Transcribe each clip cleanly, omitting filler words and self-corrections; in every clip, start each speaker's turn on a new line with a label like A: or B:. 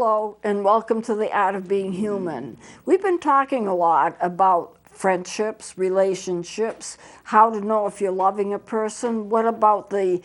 A: Hello, and welcome to the Art of Being Human. We've been talking a lot about friendships, relationships, how to know if you're loving a person, what about the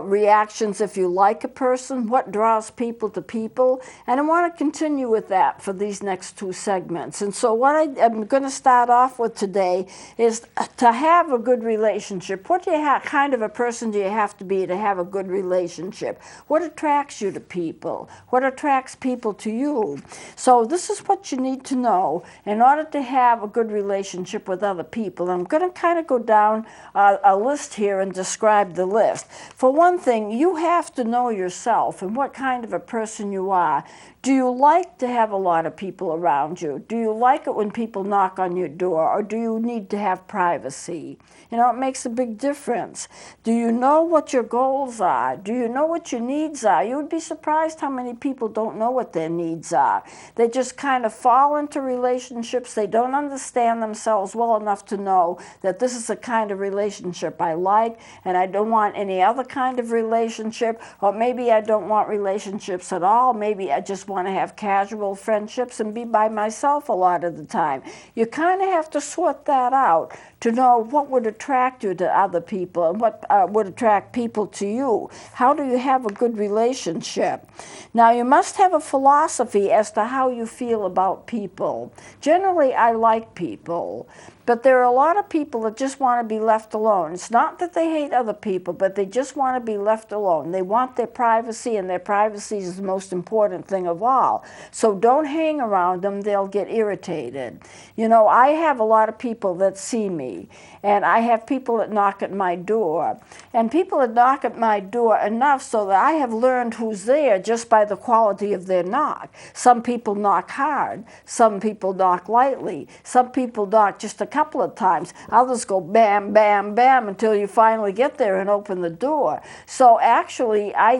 A: reactions if you like a person, what draws people to people, and I want to continue with that for these next two segments. And so what I'm going to start off with today is to have a good relationship. What kind of a person do you have to be to have a good relationship? What attracts you to people? What attracts people to you? So this is what you need to know in order to have a good relationship with other people. I'm going to kind of go down a list here and describe the list. For one thing, you have to know yourself and what kind of a person you are. Do you like to have a lot of people around you? Do you like it when people knock on your door, or do you need to have privacy? You know, it makes a big difference. Do you know what your goals are? Do you know what your needs are? You would be surprised how many people don't know what their needs are. They just kind of fall into relationships. They don't understand themselves well enough to know that this is the kind of relationship I like, and I don't want any other kind of relationship, or maybe I don't want relationships at all. Maybe I just want to have casual friendships and be by myself a lot of the time. You kind of have to sort that out to know what would attract you to other people and what would attract people to you. How do you have a good relationship? Now, you must have a philosophy as to how you feel about people. Generally, I like people. But there are a lot of people that just want to be left alone. It's not that they hate other people, but they just want to be left alone. They want their privacy, and their privacy is the most important thing of all. So don't hang around them. They'll get irritated. You know, I have a lot of people that see me, and I have people that knock at my door. And people that knock at my door enough so that I have learned who's there just by the quality of their knock. Some people knock hard. Some people knock lightly. Some people knock just a couple of times. Others go bam, bam, bam until you finally get there and open the door. So actually, I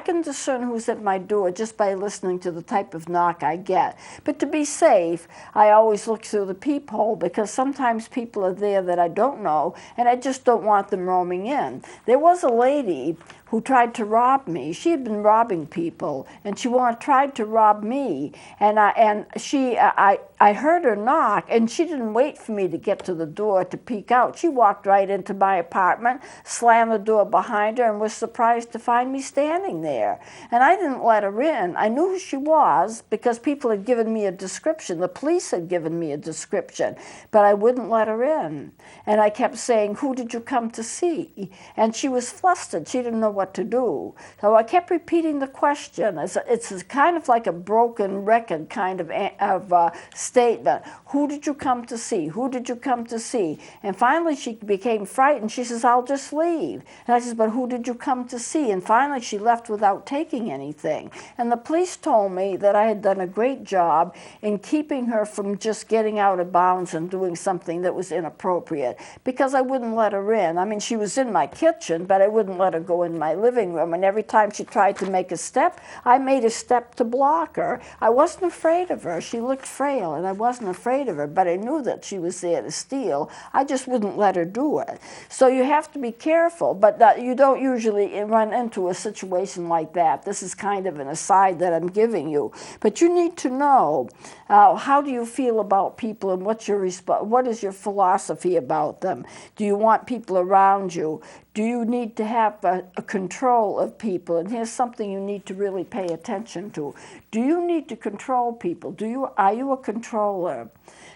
A: can discern who's at my door just by listening to the type of knock I get. But to be safe, I always look through the peephole, because sometimes people are there that I don't know, and I just don't want them roaming in. There was a lady who tried to rob me. She had been robbing people, and she tried to rob me. And I heard her knock, and she didn't wait for me to get to the door to peek out. She walked right into my apartment, slammed the door behind her, and was surprised to find me standing there. And I didn't let her in. I knew who she was because people had given me a description. The police had given me a description, but I wouldn't let her in. And I kept saying, "Who did you come to see?" And she was flustered. She didn't know what to do. So I kept repeating the question. It's kind of like a broken record kind of statement. Who did you come to see? Who did you come to see? And finally she became frightened. She says, "I'll just leave." And I said, "But who did you come to see?" And finally she left without taking anything. And the police told me that I had done a great job in keeping her from just getting out of bounds and doing something that was inappropriate, because I wouldn't let her in. I mean, she was in my kitchen, but I wouldn't let her go in my living room. And every time she tried to make a step, I made a step to block her. I wasn't afraid of her. She looked frail, and I wasn't afraid of her, but I knew that she was there to steal. I just wouldn't let her do it. So you have to be careful, but you don't usually run into a situation like that. This is kind of an aside that I'm giving you. But you need to know, how do you feel about people, and what is your philosophy about them? Do you want people around you? Do you need to have a control of people? And here's something you need to really pay attention to. Do you need to control people? Are you a controller?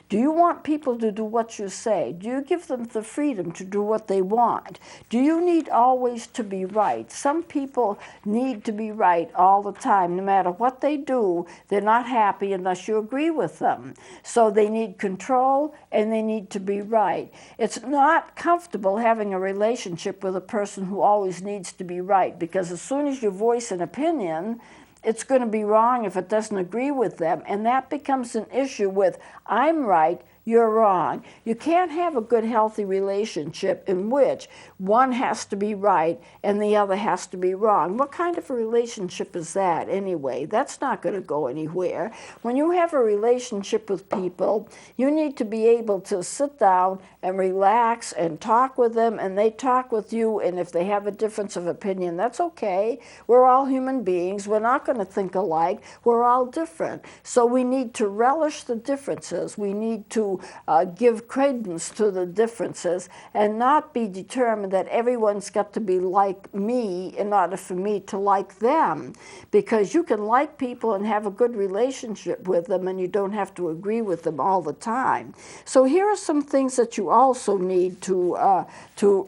A: Do you want people to do what you say? Do you give them the freedom to do what they want? Do you need always to be right? Some people need to be right all the time. No matter what they do, they're not happy unless you agree with them. So they need control, and they need to be right. It's not comfortable having a relationship with a person who always needs to be right, because as soon as you voice an opinion, it's going to be wrong if it doesn't agree with them. And that becomes an issue with, I'm right, you're wrong. You can't have a good, healthy relationship in which one has to be right and the other has to be wrong. What kind of a relationship is that anyway? That's not going to go anywhere. When you have a relationship with people, you need to be able to sit down and relax and talk with them, and they talk with you, and if they have a difference of opinion, that's okay. We're all human beings. We're not going to think alike. We're all different. So we need to relish the differences. We need to give credence to the differences and not be determined that everyone's got to be like me in order for me to like them. Because you can like people and have a good relationship with them, and you don't have to agree with them all the time. So here are some things that you also need to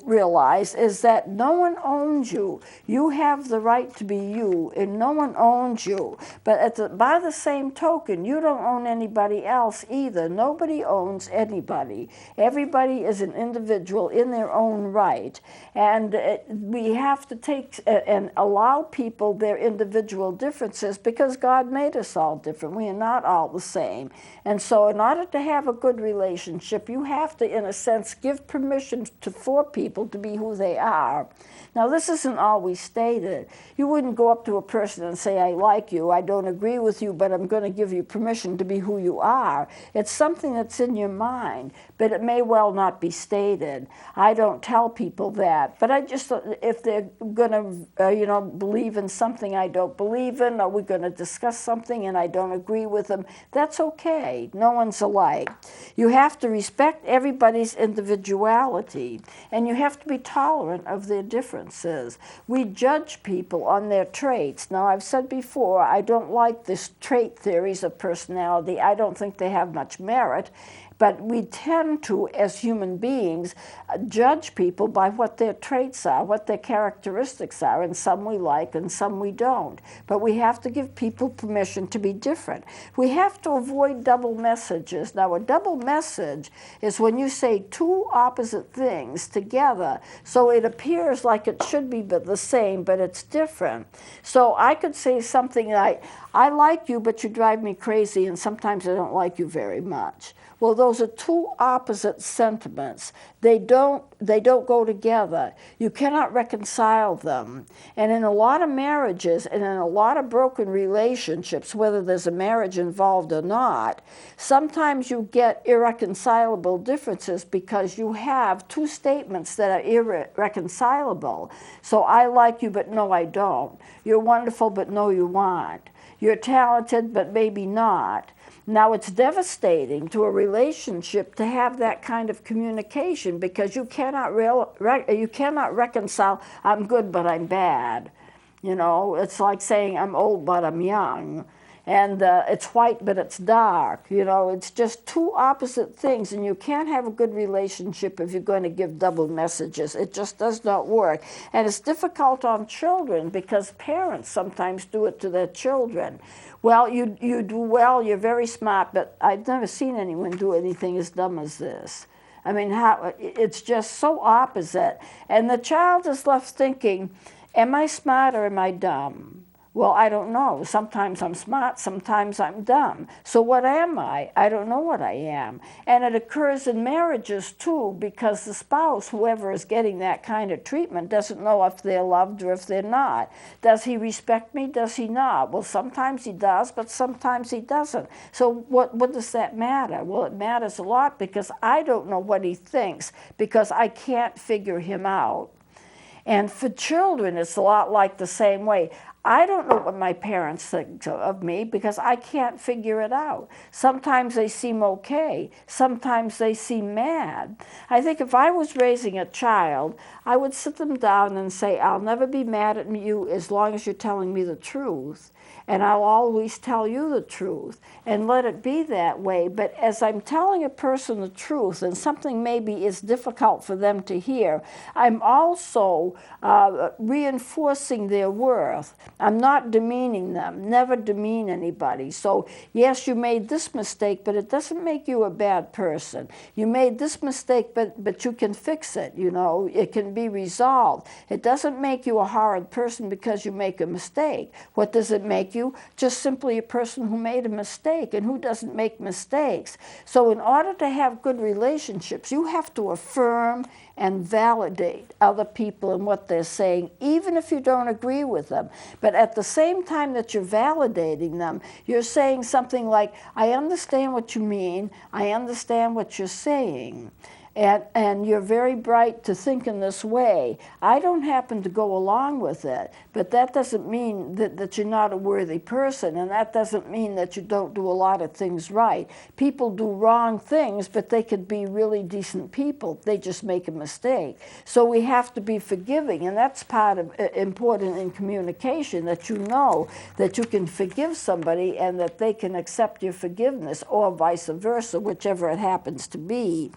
A: realize, is that no one owns you. You have the right to be you, and no one owns you. But by the same token, you don't own anybody else either. Nobody owns anybody. Everybody is an individual in their own right. And we have to take and allow people their individual differences, because God made us all different. We are not all the same. And so in order to have a good relationship, you have to, in a sense, give permission for people to be who they are. Now, this isn't always stated. You wouldn't go up to a person and say, I like you, I don't agree with you, but I'm going to give you permission to be who you are. It's something that's in your mind, but it may well not be stated. I don't tell people that, but I just, if they're going to, believe in something I don't believe in, or we're going to discuss something and I don't agree with them, that's okay. No one's alike. You have to respect everybody's individuality, and you have to be tolerant of their differences. We judge people on their traits. Now, I've said before, I don't like this trait theories of personality. I don't think they have much merit. But we tend to, as human beings, judge people by what their traits are, what their characteristics are, and some we like and some we don't. But we have to give people permission to be different. We have to avoid double messages. Now, a double message is when you say two opposite things together, so it appears like it should be the same, but it's different. So I could say something like, I like you, but you drive me crazy, and sometimes I don't like you very much. Well, those are two opposite sentiments. They don't go together. You cannot reconcile them. And in a lot of marriages and in a lot of broken relationships, whether there's a marriage involved or not, sometimes you get irreconcilable differences because you have two statements that are irreconcilable. So I like you, but no, I don't. You're wonderful, but no, you aren't. You're talented, but maybe not. Now, it's devastating to a relationship to have that kind of communication, because you cannot reconcile, I'm good, but I'm bad. It's like saying I'm old, but I'm young. And it's white, but it's dark. It's just two opposite things, and you can't have a good relationship if you're going to give double messages. It just does not work. And it's difficult on children, because parents sometimes do it to their children. Well, you do well, you're very smart, but I've never seen anyone do anything as dumb as this. I mean, it's just so opposite. And the child is left thinking, am I smart or am I dumb? Well, I don't know. Sometimes I'm smart, sometimes I'm dumb. So what am I? I don't know what I am. And it occurs in marriages too, because the spouse, whoever is getting that kind of treatment, doesn't know if they're loved or if they're not. Does he respect me? Does he not? Well, sometimes he does, but sometimes he doesn't. So what does that matter? Well, it matters a lot, because I don't know what he thinks, because I can't figure him out. And for children, it's a lot like the same way. I don't know what my parents think of me, because I can't figure it out. Sometimes they seem okay. Sometimes they seem mad. I think if I was raising a child, I would sit them down and say, I'll never be mad at you as long as you're telling me the truth. And I'll always tell you the truth, and let it be that way. But as I'm telling a person the truth, and something maybe is difficult for them to hear, I'm also reinforcing their worth. I'm not demeaning them. Never demean anybody. So yes, you made this mistake, but it doesn't make you a bad person. You made this mistake, but you can fix it. You know, it can be resolved. It doesn't make you a horrid person because you make a mistake. What does it make you? Just simply a person who made a mistake. And who doesn't make mistakes? So in order to have good relationships, you have to affirm and validate other people and what they're saying, even if you don't agree with them. But at the same time that you're validating them, you're saying something like, I understand what you mean, I understand what you're saying. And you're very bright to think in this way. I don't happen to go along with it, but that doesn't mean that you're not a worthy person, and that doesn't mean that you don't do a lot of things right. People do wrong things, but they could be really decent people. They just make a mistake. So we have to be forgiving, and that's part of important in communication, that you know that you can forgive somebody and that they can accept your forgiveness, or vice versa, whichever it happens to be.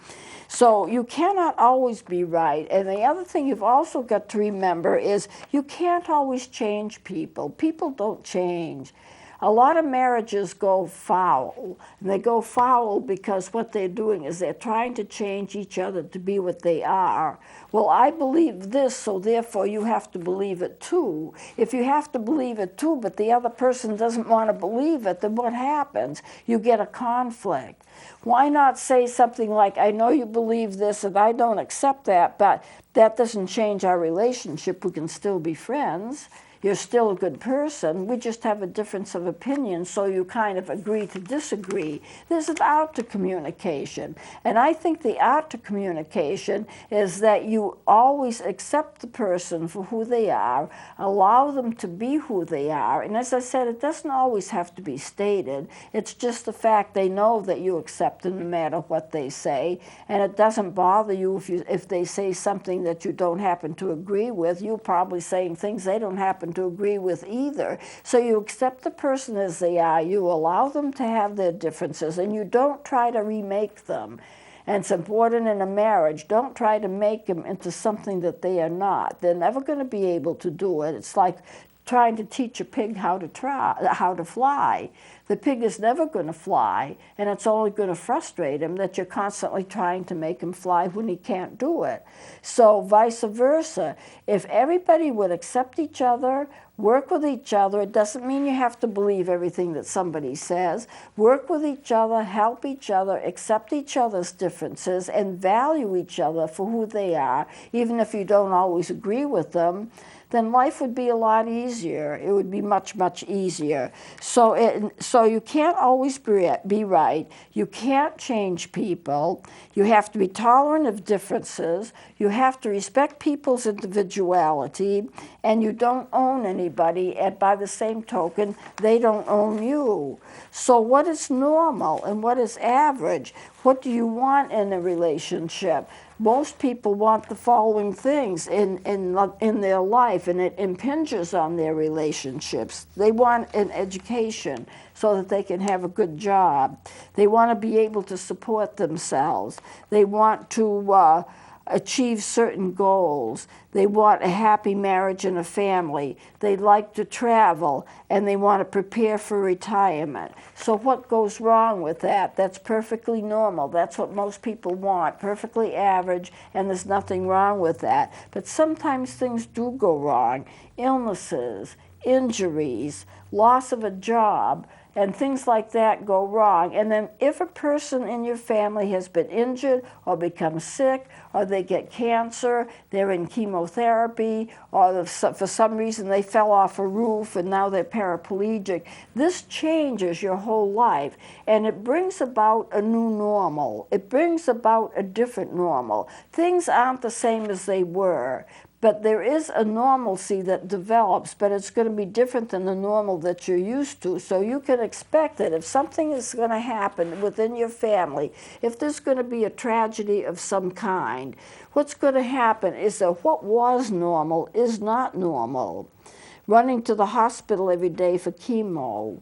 A: So you cannot always be right. And the other thing you've also got to remember is you can't always change people. People don't change. A lot of marriages go foul. And they go foul because what they're doing is they're trying to change each other to be what they are. Well, I believe this, so therefore you have to believe it too. If you have to believe it too, but the other person doesn't want to believe it, then what happens? You get a conflict. Why not say something like, I know you believe this and I don't accept that, but that doesn't change our relationship. We can still be friends. You're still a good person. We just have a difference of opinion, so you kind of agree to disagree. There's an art to communication. And I think the art to communication is that you always accept the person for who they are, allow them to be who they are. And as I said, it doesn't always have to be stated. It's just the fact they know that you accept them no matter what they say. And it doesn't bother you if they say something that you don't happen to agree with. You're probably saying things they don't happen to agree with either. So you accept the person as they are, you allow them to have their differences, and you don't try to remake them. And it's important in a marriage, don't try to make them into something that they are not. They're never going to be able to do it. It's like trying to teach a pig how to fly. The pig is never going to fly, and it's only going to frustrate him that you're constantly trying to make him fly when he can't do it. So vice versa. If everybody would accept each other, work with each other, it doesn't mean you have to believe everything that somebody says. Work with each other, help each other, accept each other's differences, and value each other for who they are, even if you don't always agree with them, then life would be a lot easier. It would be much, much easier. So you can't always be right. You can't change people. You have to be tolerant of differences. You have to respect people's individuality, and you don't own anybody, and by the same token, they don't own you. So what is normal and what is average? What do you want in a relationship? Most people want the following things in their life, and it impinges on their relationships. They want an education so that they can have a good job. They want to be able to support themselves. They want to achieve certain goals. They want a happy marriage and a family. They like to travel, and they want to prepare for retirement. So what goes wrong with that? That's perfectly normal. That's what most people want, perfectly average, and there's nothing wrong with that. But sometimes things do go wrong. Illnesses, injuries, loss of a job, and things like that go wrong. And then if a person in your family has been injured or become sick, or they get cancer, they're in chemotherapy, or for some reason they fell off a roof and now they're paraplegic, this changes your whole life. And it brings about a new normal. It brings about a different normal. Things aren't the same as they were. But there is a normalcy that develops, but it's going to be different than the normal that you're used to. So you can expect that if something is going to happen within your family, if there's going to be a tragedy of some kind, what's going to happen is that what was normal is not normal. Running to the hospital every day for chemo,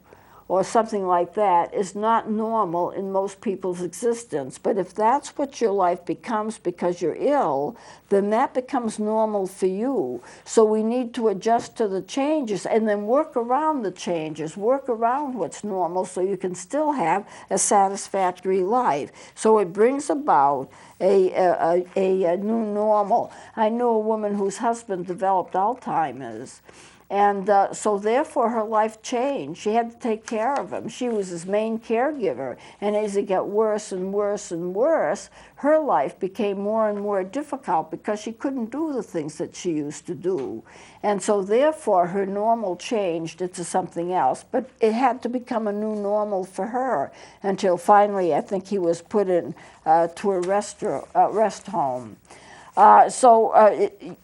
A: or something like that is not normal in most people's existence. But if that's what your life becomes because you're ill, then that becomes normal for you. So we need to adjust to the changes and then work around the changes, work around what's normal so you can still have a satisfactory life. So it brings about a new normal. I knew a woman whose husband developed Alzheimer's. And so therefore her life changed. She had to take care of him. She was his main caregiver. And as it got worse and worse and worse, her life became more and more difficult because she couldn't do the things that she used to do. And so therefore her normal changed into something else. But it had to become a new normal for her until finally I think he was put in to a rest home.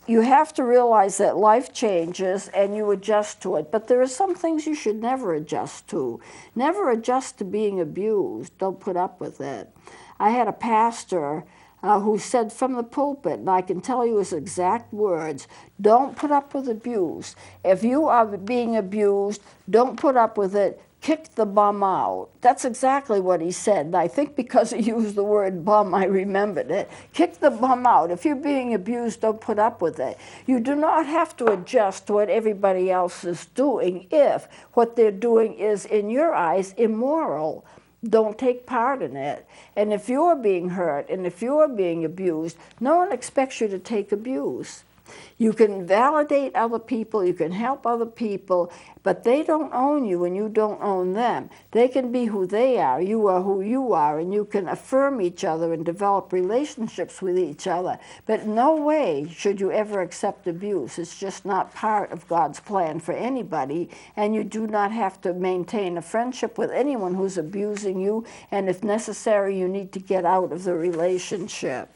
A: You have to realize that life changes and you adjust to it. But there are some things you should never adjust to. Never adjust to being abused. Don't put up with it. I had a pastor who said from the pulpit, and I can tell you his exact words, don't put up with abuse. If you are being abused, don't put up with it. Kick the bum out. That's exactly what he said. And I think because he used the word bum, I remembered it. Kick the bum out. If you're being abused, don't put up with it. You do not have to adjust to what everybody else is doing if what they're doing is, in your eyes, immoral. Don't take part in it. And if you're being hurt and if you're being abused, no one expects you to take abuse. You can validate other people, you can help other people, but they don't own you and you don't own them. They can be who they are, you are who you are, and you can affirm each other and develop relationships with each other. But in no way should you ever accept abuse. It's just not part of God's plan for anybody, and you do not have to maintain a friendship with anyone who's abusing you, and if necessary, you need to get out of the relationship.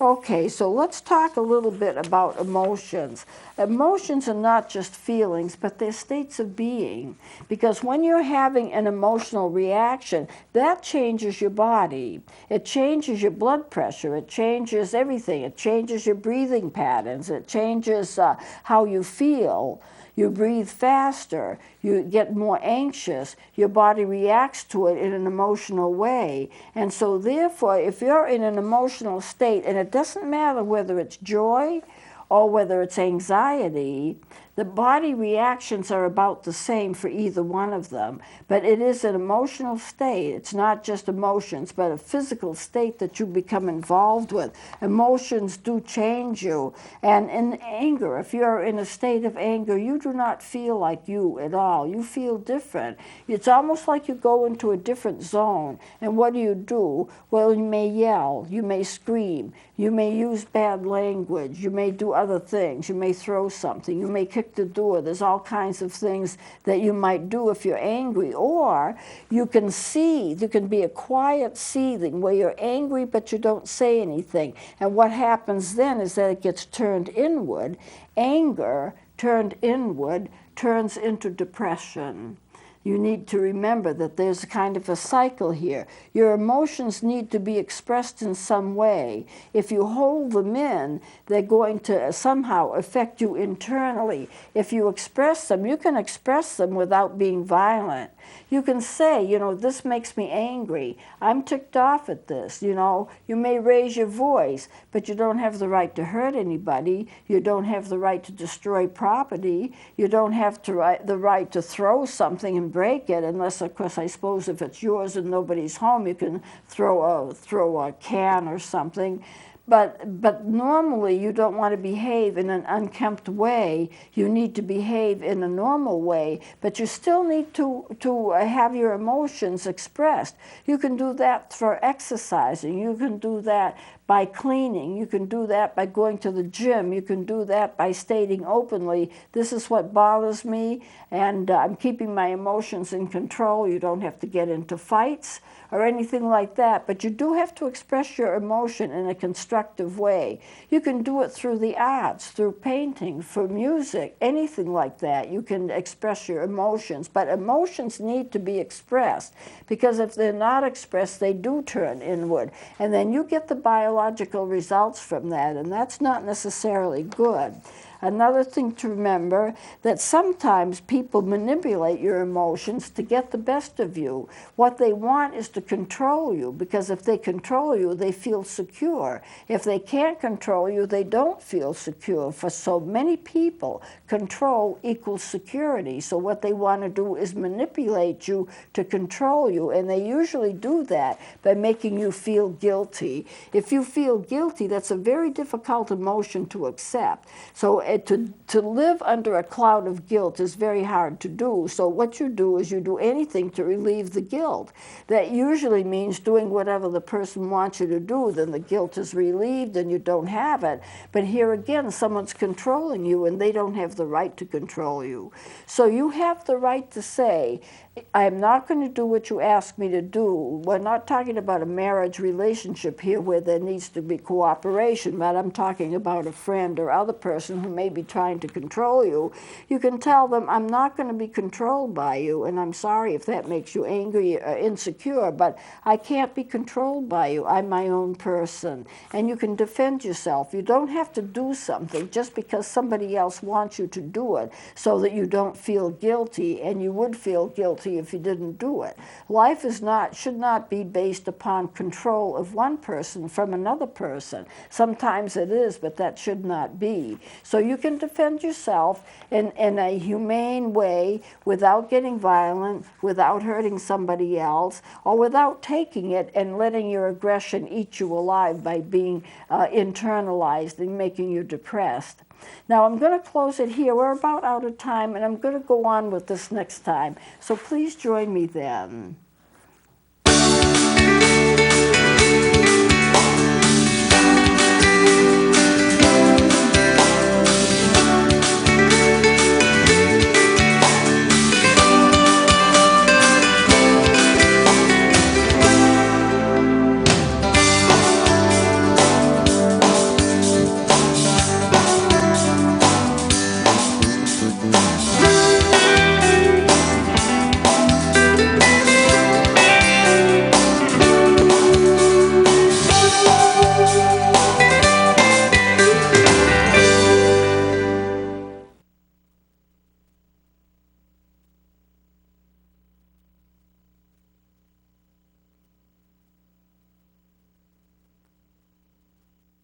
A: Okay, so let's talk a little bit about emotions. Emotions are not just feelings, but they're states of being. Because when you're having an emotional reaction, that changes your body. It changes your blood pressure. It changes everything. It changes your breathing patterns. It changes how you feel. You breathe faster, you get more anxious, your body reacts to it in an emotional way. And so therefore, if you're in an emotional state, and it doesn't matter whether it's joy or whether it's anxiety, the body reactions are about the same for either one of them. But it is an emotional state. It's not just emotions, but a physical state that you become involved with. Emotions do change you. And in anger, if you're in a state of anger, you do not feel like you at all. You feel different. It's almost like you go into a different zone. And what do? Well, you may yell, you may scream, you may use bad language, you may do other things, you may throw something, you may kick the door. There's all kinds of things that you might do if you're angry. Or you can seethe. You can be a quiet seething where you're angry but you don't say anything. And what happens then is that it gets turned inward. Anger turned inward turns into depression. You need to remember that there's a kind of a cycle here. Your emotions need to be expressed in some way. If you hold them in, they're going to somehow affect you internally. If you express them, you can express them without being violent. You can say, this makes me angry. I'm ticked off at this. You may raise your voice, but you don't have the right to hurt anybody. You don't have the right to destroy property. You don't have the right to throw something and break it, unless, of course, I suppose if it's yours and nobody's home, you can throw a can or something. But normally you don't want to behave in an unkempt way. You need to behave in a normal way, but you still need to have your emotions expressed. You can do that for exercising. You can do that by cleaning. You can do that by going to the gym. You can do that by stating openly, this is what bothers me, and I'm keeping my emotions in control. You don't have to get into fights or anything like that, but you do have to express your emotion in a constructive way. You can do it through the arts, through painting, for music, anything like that. You can express your emotions, but emotions need to be expressed, because if they're not expressed, they do turn inward, and then you get the biological results from that, and that's not necessarily good. Another thing to remember, that sometimes people manipulate your emotions to get the best of you. What they want is to control you, because if they control you, they feel secure. If they can't control you, they don't feel secure. For so many people, control equals security. So what they want to do is manipulate you to control you, and they usually do that by making you feel guilty. If you feel guilty, that's a very difficult emotion to accept. So to live under a cloud of guilt is very hard to do. So what you do is you do anything to relieve the guilt. That usually means doing whatever the person wants you to do. Then the guilt is relieved and you don't have it. But here again, someone's controlling you and they don't have the right to control you. So you have the right to say, I'm not going to do what you ask me to do. We're not talking about a marriage relationship here where there needs to be cooperation, but I'm talking about a friend or other person who may be trying to control you. You can tell them, I'm not going to be controlled by you, and I'm sorry if that makes you angry or insecure, but I can't be controlled by you. I'm my own person. And you can defend yourself. You don't have to do something just because somebody else wants you to do it so that you don't feel guilty, and you would feel guilty if you didn't do it. Life should not be based upon control of one person from another person. Sometimes it is, but that should not be. So you can defend yourself in a humane way without getting violent, without hurting somebody else, or without taking it and letting your aggression eat you alive by being internalized and making you depressed. Now I'm going to close it here. We're about out of time, and I'm going to go on with this next time. So please join me then.